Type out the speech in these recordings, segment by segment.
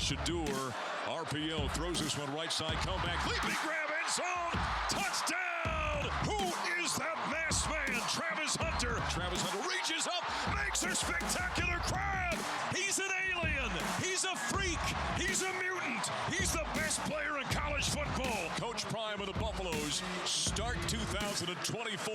Shedeur. RPO throws this one right side. Comeback. Leaping grab end zone. Touchdown. Who is that masked man? Travis Hunter. Travis Hunter reaches up. Makes a spectacular grab. He's an alien. He's a freak. He's a mutant. He's the best player in college football. Coach Prime of the Buffaloes start 2024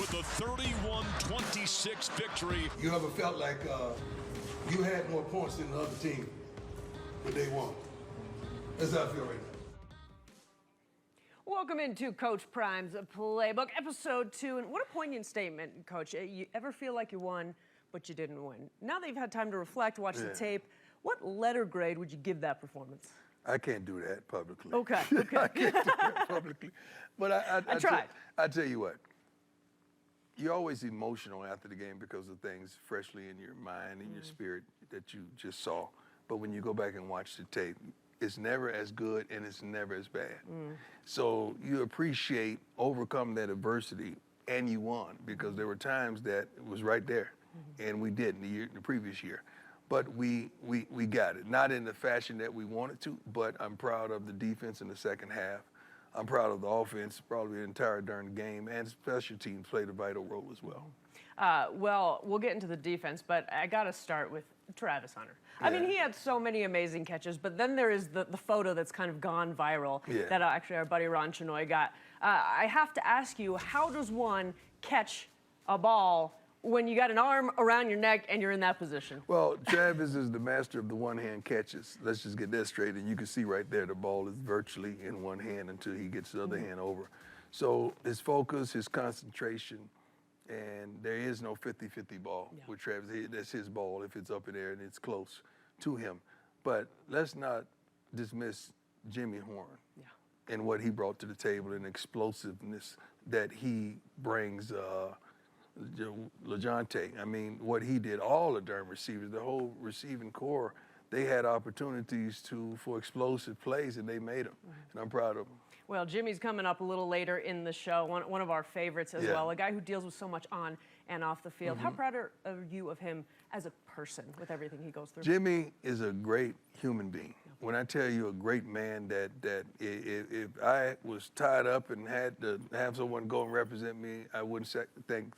with a 31-26 victory. You ever felt like you had more points than the other team, but they won? That's how I feel right now. Welcome into Coach Prime's Playbook, Episode 2. And what a poignant statement, Coach. You ever feel like you won, but you didn't win? Now that you've had time to reflect, watch the tape, what letter grade would you give that performance? I can't do that publicly. Okay. I can't do that publicly. But I tried. I tell you what, you're always emotional after the game because of things freshly in your mind and your spirit that you just saw. But when you go back and watch the tape, it's never as good and it's never as bad. So you appreciate overcoming that adversity, and you won, because there were times that it was right there and we didn't the previous year. But we got it. Not in the fashion that we wanted to, but I'm proud of the defense in the second half. I'm proud of the offense, probably the entire darn game, and special teams played a vital role as well. Well, we'll get into the defense, but I got to start with Travis Hunter. I mean, he had so many amazing catches, but then there is the photo that's kind of gone viral that actually our buddy Ron Chenoy got. I have to ask you, how does one catch a ball when you got an arm around your neck and you're in that position? Well, Travis is the master of the one-hand catches. Let's just get that straight. And you can see right there, the ball is virtually in one hand until he gets the other hand over. So his focus, his concentration, and there is no 50-50 ball with Travis. That's his ball if it's up in there and it's close to him. But let's not dismiss Jimmy Horn and what he brought to the table and explosiveness that he brings. LeJohntay, I mean, what he did, all the darn receivers, the whole receiving core, they had opportunities for explosive plays, and they made them, and I'm proud of them. Well, Jimmy's coming up a little later in the show, one of our favorites as well, a guy who deals with so much on and off the field. How proud are you of him as a person with everything he goes through? Jimmy is a great human being. When I tell you a great man, that if I was tied up and had to have someone go and represent me, I wouldn't think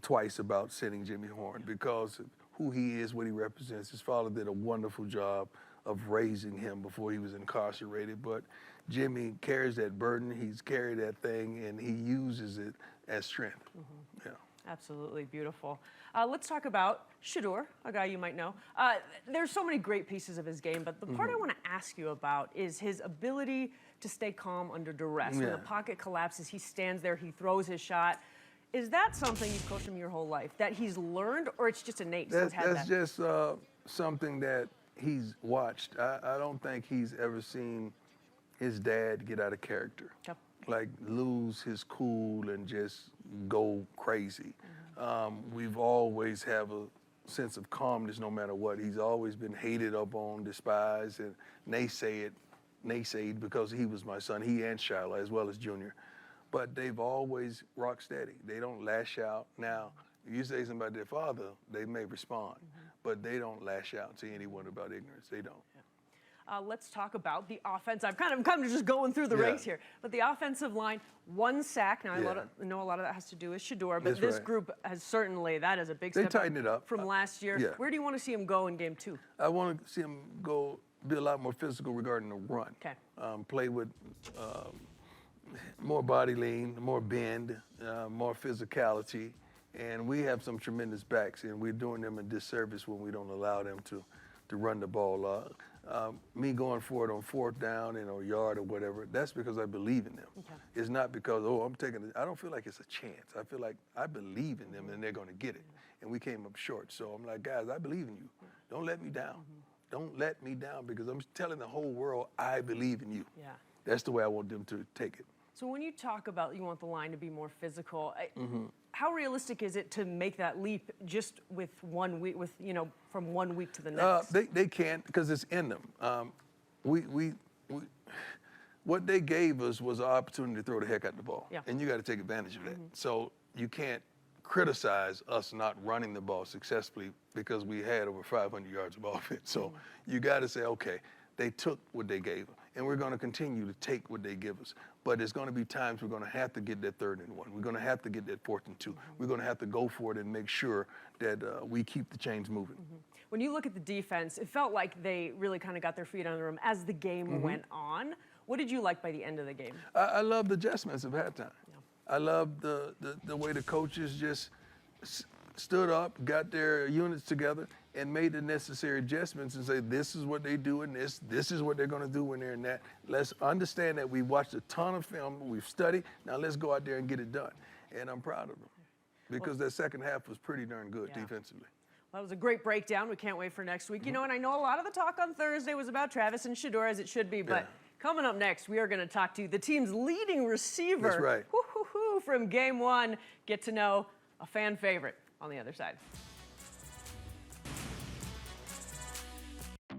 twice about sending Jimmy Horn, because of who he is, what he represents. His father did a wonderful job of raising him before he was incarcerated, but Jimmy carries that burden, he's carried that thing, and he uses it as strength. Absolutely beautiful. Let's talk about Shedeur, a guy you might know. There's so many great pieces of his game, but the part I want to ask you about is his ability to stay calm under duress. When the pocket collapses, he stands there, he throws his shot. Is that something you've coached him your whole life, that he's learned, or it's just innate? That's just something that he's watched. I don't think he's ever seen his dad get out of character, like lose his cool and just go crazy. We've always have a sense of calmness no matter what. He's always been hated up on, despised, and naysayed because he was my son, he and Shiloh, as well as Junior. But they've always rock steady. They don't lash out. Now, if you say something about their father, they may respond, but they don't lash out to anyone about ignorance. They don't. Let's talk about the offense. I'm kind of just going through the ranks here. But the offensive line, 1 sack. Now, I know a lot of that has to do with Shedeur, but this group has certainly, that is a big step tightened it up from last year. Where do you want to see him go in game 2? I want to see him be a lot more physical regarding the run. Play with more body lean, more bend, more physicality. And we have some tremendous backs, and we're doing them a disservice when we don't allow them to run the ball. Me going for it on 4th down and a yard or whatever, that's because I believe in them. It's not because, I don't feel like it's a chance. I feel like I believe in them and they're going to get it. And we came up short. So I'm like, guys, I believe in you. Don't let me down. Don't let me down, because I'm telling the whole world I believe in you. That's the way I want them to take it. So when you talk about you want the line to be more physical, how realistic is it to make that leap just with 1 week, from 1 week to the next? They can't, because it's in them. What they gave us was an opportunity to throw the heck out the ball, and you got to take advantage of that. So you can't criticize us not running the ball successfully because we had over 500 yards of offense. So you got to say, okay, they took what they gave them, and we're going to continue to take what they give us. But there's going to be times we're going to have to get that 3rd and 1. We're going to have to get that 4th and 2. We're going to have to go for it and make sure that we keep the chains moving. When you look at the defense, it felt like they really kind of got their feet under them as the game went on. What did you like by the end of the game? I love the adjustments of halftime. I love the way the coaches just stood up, got their units together, and made the necessary adjustments and say, this is what they do in this is what they're going to do when they're in that. Let's understand that we've watched a ton of film, we've studied, now let's go out there and get it done. And I'm proud of them because that second half was pretty darn good defensively. Well, that was a great breakdown. We can't wait for next week. You know, and I know a lot of the talk on Thursday was about Travis and Shedeur, as it should be, but coming up next, we are going to talk to the team's leading receiver. That's right. From game 1. Get to know a fan favorite on the other side.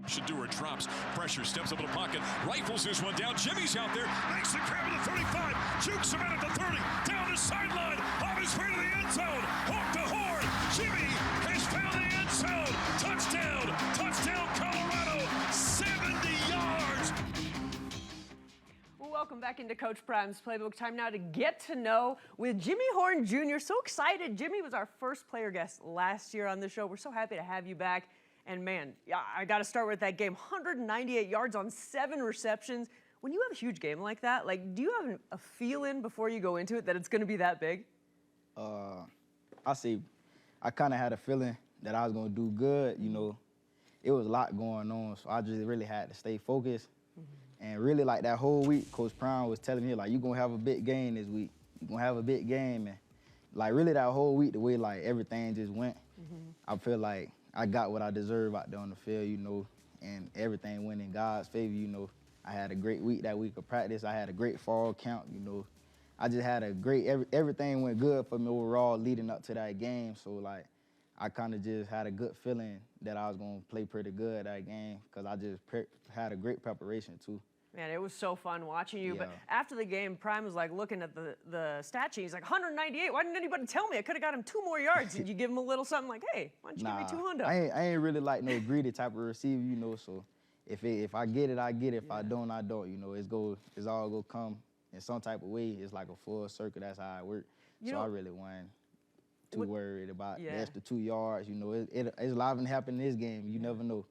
Shedeur drops, pressure, steps up in the pocket, rifles this one down. Jimmy's out there, makes the grab at the 35, jukes him out at the 30, down the sideline, on his way to the end zone, hook to horn. Jimmy has found the end zone. Touchdown, Colorado, 70 yards. Welcome back into Coach Prime's Playbook. Time now to get to know with Jimmy Horn Jr. So excited. Jimmy was our first player guest last year on the show. We're so happy to have you back. And man, I got to start with that game. 198 yards on 7 receptions. When you have a huge game like that, like, do you have a feeling before you go into it that it's going to be that big? I kind of had a feeling that I was going to do good. You know, it was a lot going on, so I just really had to stay focused. And really, like, that whole week, Coach Prime was telling me, like, you're going to have a big game this week. You're going to have a big game. And, like, really that whole week, the way, like, everything just went, I feel like I got what I deserve out there on the field, you know, and everything went in God's favor, you know. I had a great week that week of practice. I had a great fall camp, you know. I just had a great, everything went good for me overall leading up to that game. So, like, I kind of just had a good feeling that I was going to play pretty good that game because I just had a great preparation, too. Man, it was so fun watching you. Yeah. But after the game, Prime was like looking at the stat sheet. He's like, 198. Why didn't anybody tell me? I could have got him 2 more yards. Did you give him a little something like, hey, why don't you give me 200? I ain't really like no greedy type of receiver, you know. So if I get it, I get it. If I don't, I don't. You know, it's all gonna come in some type of way. It's like a full circle. That's how it works. So I really wasn't too worried about the extra 2 yards. You know, it's liable to happen in this game. You never know.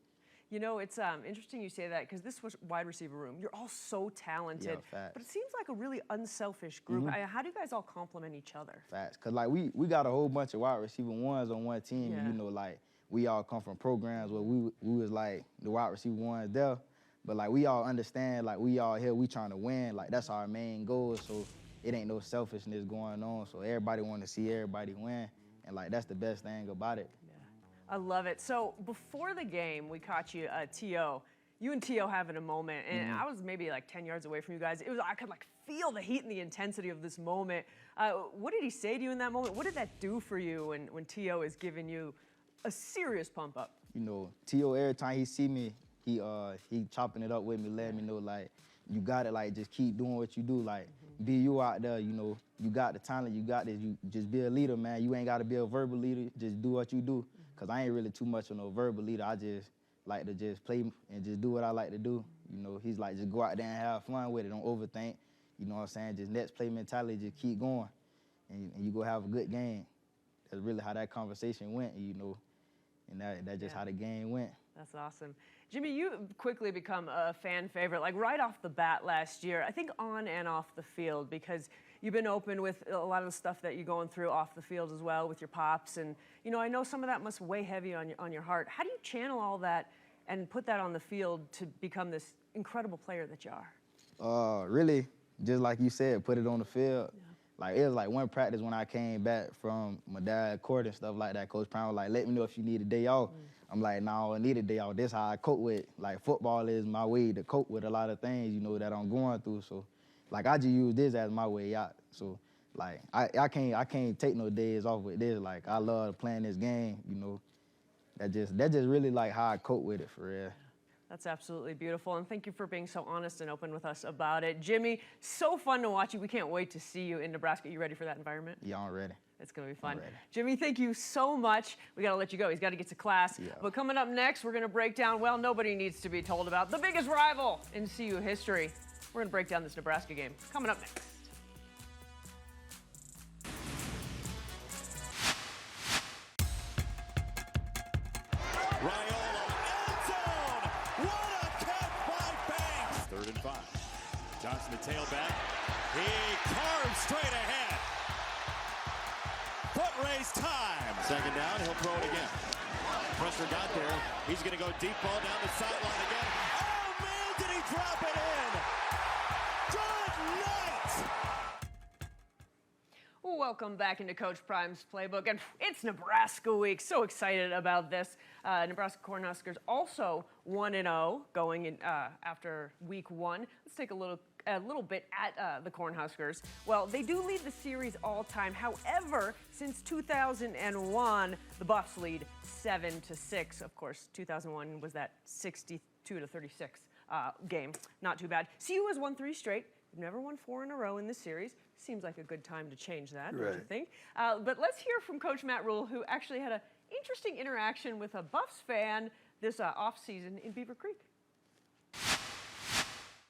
You know, it's interesting you say that because this was wide receiver room. You're all so talented, but it seems like a really unselfish group. How do you guys all complement each other? Facts, because, like, we got a whole bunch of wide receiver ones on one team. You know, like, we all come from programs where we was, like, the wide receiver ones there. But, like, we all understand, like, we all here, we trying to win. Like, that's our main goal, so it ain't no selfishness going on. So everybody want to see everybody win, and, like, that's the best thing about it. I love it. So before the game, we caught you T.O. You and T.O. having a moment, and I was maybe like 10 yards away from you guys. I could like feel the heat and the intensity of this moment. What did he say to you in that moment? What did that do for you when T.O. is giving you a serious pump up? You know, T.O. every time he see me, he chopping it up with me, letting me know, like, you got it, like, just keep doing what you do, like, be you out there, you know, you got the talent, you got this, you just be a leader, man. You ain't got to be a verbal leader, just do what you do. Because I ain't really too much of no verbal leader. I just like to just play and just do what I like to do. You know, he's like, just go out there and have fun with it. Don't overthink. You know what I'm saying? Just next play mentality, just keep going. And you go have a good game. That's really how that conversation went, you know. And that's just how the game went. That's awesome. Jimmy, you quickly become a fan favorite, like right off the bat last year, I think on and off the field, because you've been open with a lot of the stuff that you're going through off the field as well with your pops. And, you know, I know some of that must weigh heavy on your heart. How do you channel all that and put that on the field to become this incredible player that you are? Really, just like you said, put it on the field. Yeah. Like, it was like one practice when I came back from my dad's court and stuff like that. Coach Brown was like, let me know if you need a day off. I'm like, no, I need a day off. This how I cope with. Like, football is my way to cope with a lot of things, you know, that I'm going through. So, like, I just use this as my way out. So, like, I can't take no days off with this. Like, I love playing this game, you know. That just really, like, how I cope with it, for real. That's absolutely beautiful, and thank you for being so honest and open with us about it. Jimmy, so fun to watch you. We can't wait to see you in Nebraska. You ready for that environment? Yeah, I'm ready. It's going to be fun. ready. Jimmy, thank you so much. We got to let you go. He's got to get to class. Yeah. But coming up next, we're going to break down, well, nobody needs to be told about the biggest rival in CU history. We're going to break down this Nebraska game. Coming up next. Raiola, end zone! What a catch by Banks! 3rd and 5. Johnson the tailback. He carves straight ahead. Foot race time. 2nd down, he'll throw it again. Pressure got there. He's going to go deep ball down the sideline again. Oh man, did he drop it in? Good night! Welcome back into Coach Prime's Playbook, and it's Nebraska week. So excited about this. Nebraska Cornhuskers also 1-0 going in after week 1. Let's take a little bit at the Cornhuskers. Well, they do lead the series all time. However, since 2001, the Buffs lead 7-6. Of course, 2001 was that 62-36 game. Not too bad. CU has won 3 straight. They've never won 4 in a row in this season. Seems like a good time to change that, don't you think? But let's hear from Coach Matt Rule, who actually had an interesting interaction with a Buffs fan this offseason in Beaver Creek.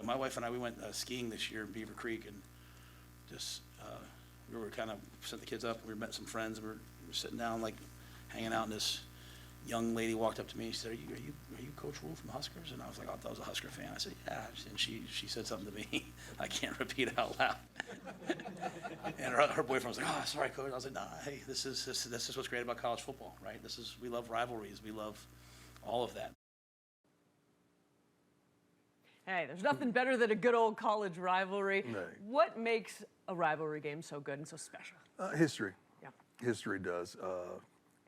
My wife and I, we went skiing this year in Beaver Creek, and just we were kind of sent the kids up. We met some friends, and we were sitting down, like hanging out, and this young lady walked up to me and she said, are you Coach Rule from Huskers? And I was like, oh, I thought I was a Husker fan. I said, yeah. And she said something to me I can't repeat out loud. And her boyfriend was like, oh, sorry, Coach. I was like, nah, hey, this is what's great about college football, right? We love rivalries. We love all of that. Hey, there's nothing better than a good old college rivalry. Right. What makes a rivalry game so good and so special? History. Yeah. History does.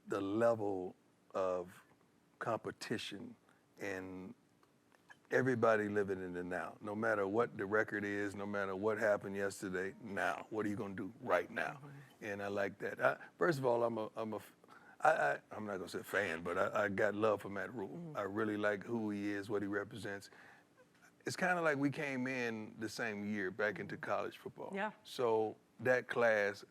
The level of competition and everybody living in the now. No matter what the record is, no matter what happened yesterday, now. What are you going to do right now? And I like that. First of all, I'm not going to say fan, but I got love for Matt Rule. I really like who he is, what he represents. It's kind of like we came in the same year back into college football. Yeah. So that class,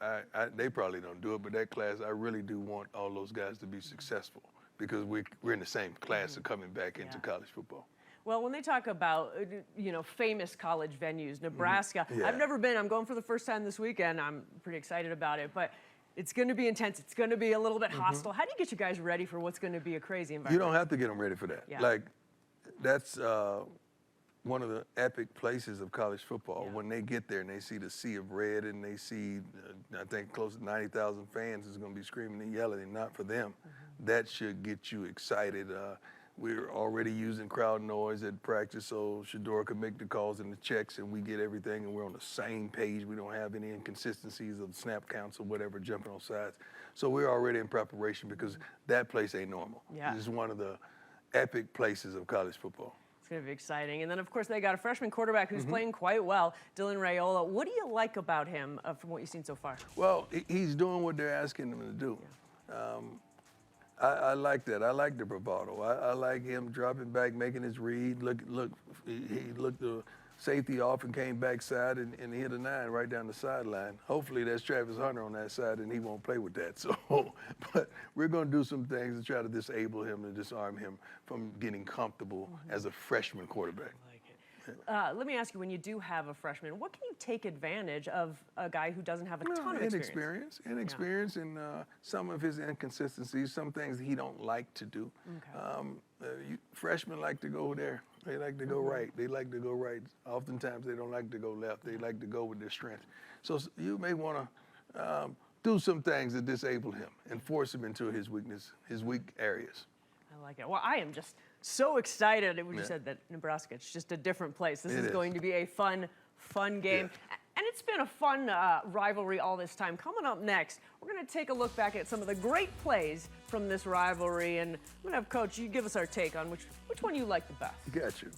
they probably don't do it, but that class, I really do want all those guys to be successful because we're in the same class of coming back into college football. Well, when they talk about, famous college venues, Nebraska, Yeah. I've never been. I'm going for the first time this weekend. I'm pretty excited about it, but it's going to be intense. It's going to be a little bit hostile. How do you get you guys ready for what's going to be a crazy environment? You don't have to get them ready for that. Yeah. Like, that's one of the epic places of college football. Yeah. When they get there and they see the sea of red and they see, I think, close to 90,000 fans is going to be screaming and yelling, and not for them. That should get you excited. We're already using crowd noise at practice, so Shedeur can make the calls and the checks, and we get everything, and we're on the same page. We don't have any inconsistencies of snap counts or whatever jumping on sides. So we're already in preparation because that place ain't normal. Yeah. It's one of the epic places of college football. It's going to be exciting. And then, of course, they got a freshman quarterback who's playing quite well, Dylan Raiola. What do you like about him from what you've seen so far? Well, he's doing what they're asking him to do. I like that. I like the bravado. I like him dropping back, making his read. Look, he looked the safety off and came backside and hit a 9 right down the sideline. Hopefully that's Travis Hunter on that side and he won't play with that. So, but we're going to do some things to try to disable him and disarm him from getting comfortable as a freshman quarterback. Let me ask you, when you do have a freshman, what can you take advantage of a guy who doesn't have a ton of experience? Inexperience and some of his inconsistencies, some things he don't like to do. Freshmen like to go there. They like to go right. They like to go right. Oftentimes they don't like to go left. They like to go with their strength. So you may want to do some things that disable him and force him into his weakness, his weak areas. I like it. Well, I am just so excited when you said that Nebraska, it's just a different place. This is going to be a fun game. And it's been a fun rivalry all this time. Coming up next, we're going to take a look back at some of the great plays from this rivalry. And I'm going to have Coach, you give us our take on which one you like the best. Got you.